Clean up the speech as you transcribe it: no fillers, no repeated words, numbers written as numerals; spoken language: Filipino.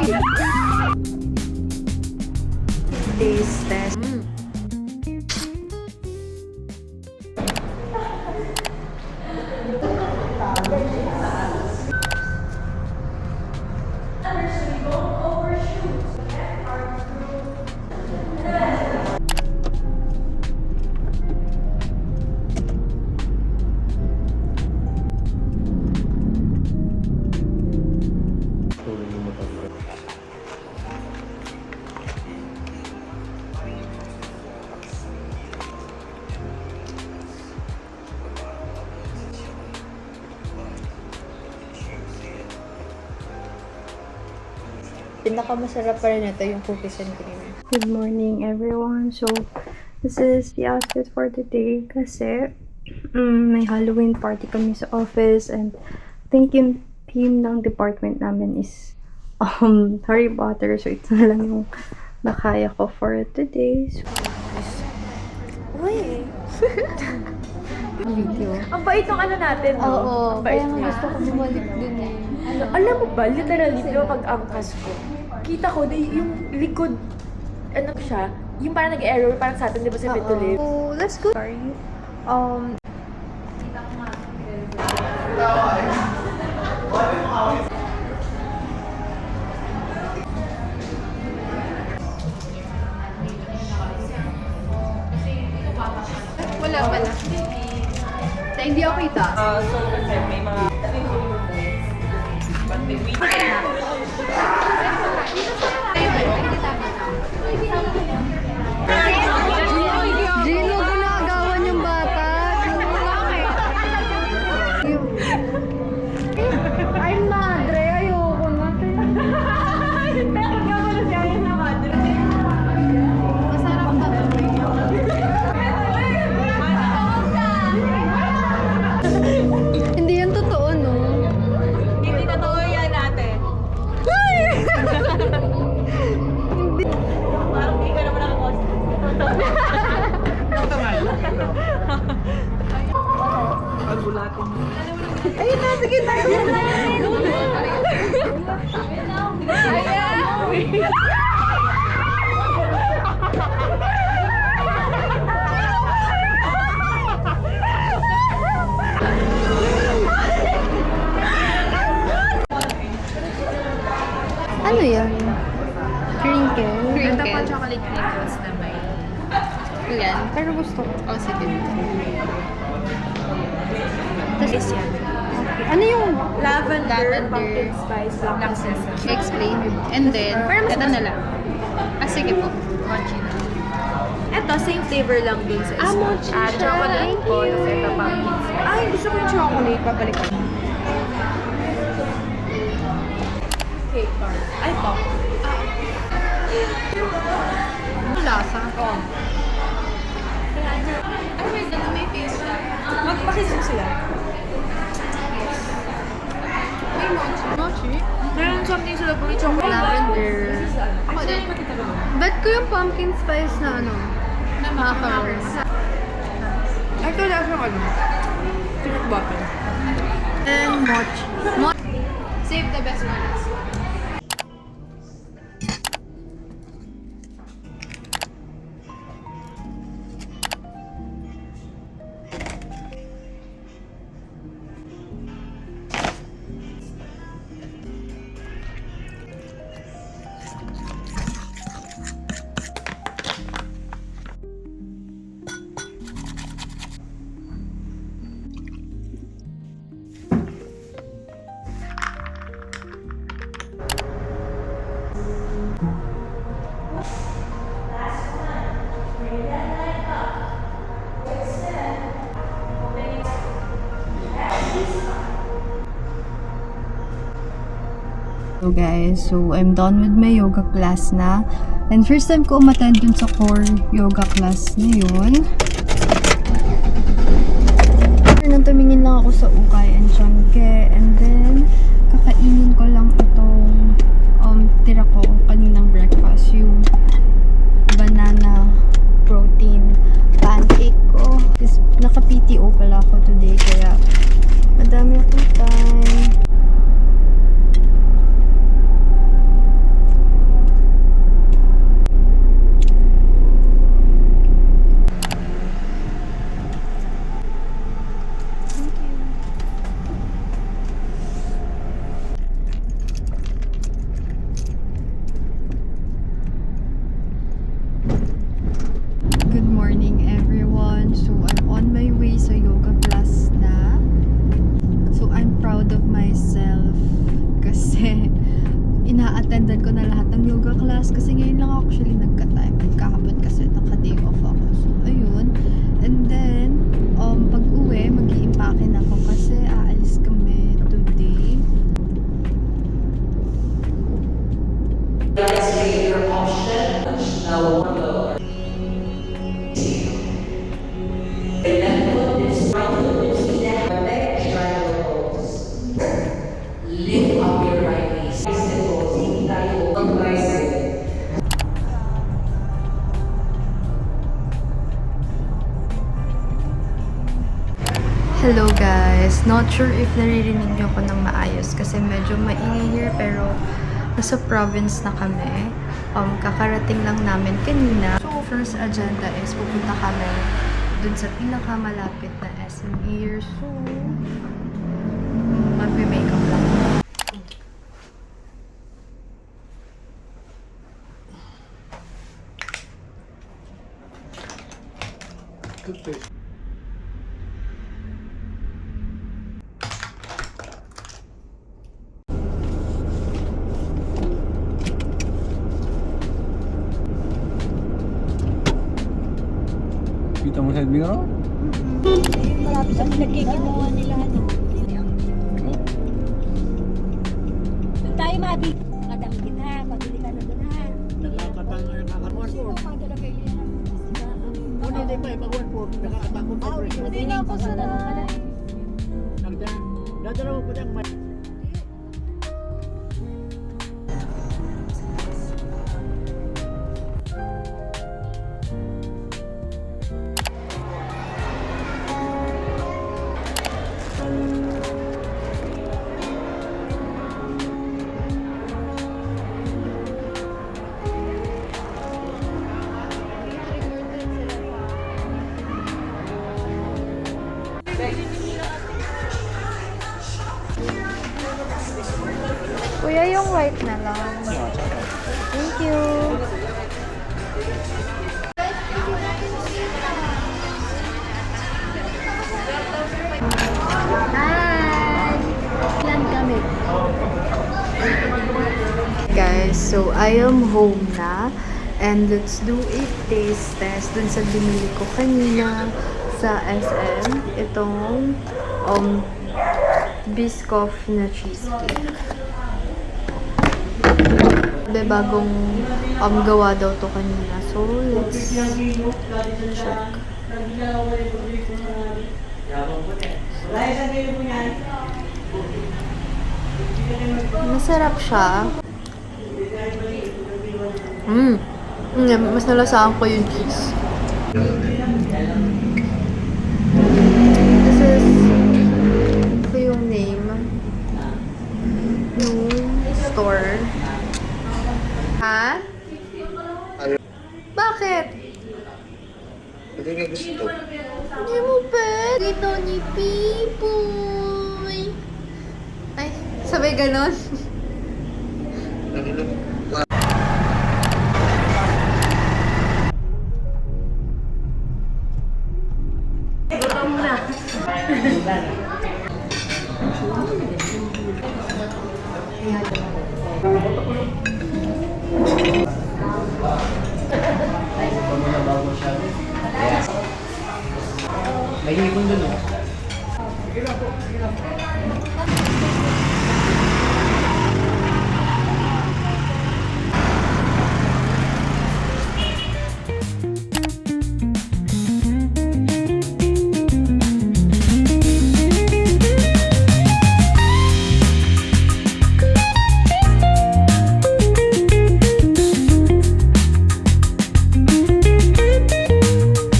Taste test. Pinakamasarap pa rin ito yung cookies and cream. Good morning, everyone. So, this is the outfit for today kasi may Halloween party kami sa office and I think yung theme ng department namin is Harry Potter. So, ito na lang yung nakaya ko for today. So, Uy! video. Ang bait ng ano natin, no? Oo, Ang bait kaya nga niya. gusto ko bumalik dun eh. Alam mo ba, literally, di ba pag angkas ko, kita ko na yung likod, ano siya, yung parang nag-error, parang sa atin, di ba sa Pitulit? So, let's go. Sorry. Wala pala. Hindi ako kita. So, may mga... But may Gino, ginagawan yung bata. Ay, madre. Ayoko na. Masarap ka to. Hindi yan totoo, no? Hindi totoo yan natin. Parang hindi ka naman nakakost. Ayun na, sige tayo. Ano yan? Crinkle? Ito pa chocolate crinkles na may. Yan. Pero gusto ko. Oh, sige. Tapos yan. Ano yung Lavender, pumpkin spice, Black sesame. explain? And then, ito na lang. Ah, sige po. Mochi na. Ito, same flavor lang din sa isa. mochi siya. Chocolate ko, tapos ito pumpkin spice. Ay, gusto ko yung chocolate. Babalik ko. Cake tart. Ay, pop. Ano lasa? Oh. Ay, wait, ano may face siya? Magpakisip sila. May mochi. Mochi? Meron something sila po yung chocolate. Lavender. Ako din. Bet ko yung pumpkin spice na ano. Na macarons. Ito lang yung ano. Peanut butter. And mochi. Save the best for last. So guys, so I'm done with my yoga class na. And first time ko umattend dun sa core yoga class na yun. Nang tumingin lang ako sa ukay and syangge. And then, kakainin ko lang itong tira ko kaninang breakfast. Yung banana protein pancake ko. Naka-PTO pala ako today. Kaya, madami akong time. actually nagka-time. At kahapon kasi naka-day off ako. So, ayun. And then, pag-uwi, mag-i-impake na ako kasi aalis kami today. Lift up your right knees. Hindi tayo mag-bicep. Hello guys! Not sure if naririnig niyo ko ng maayos kasi medyo maingay here pero nasa province na kami. Kakarating lang namin kanina. So, first agenda is pupunta kami dun sa pinakamalapit na SM here. So, magme-makeup lang. Kita mo sa Edwin, no? Malapit sa pinagkikinuha nila, ano. Doon tayo, Mabi. Kadamgin ha, pabili ka na doon ha. Hindi na ako sa Kuya, yung white na lang. Thank you. Hi! Ilan kami? Guys, so I am home na. And let's do a taste test dun sa binili ko kanina sa SM. Itong Biscoff na cheesecake. Bagong gawa daw to kanina. So, let's check. Masarap siya. Mas nalasaan ko yung cheese. This is ito yung name ng store. Ha? Bakit? Hindi nga gusto. Hindi mo bet. Ito ni Pipoy. Ay, sabay ganon. May hipon dun, oh.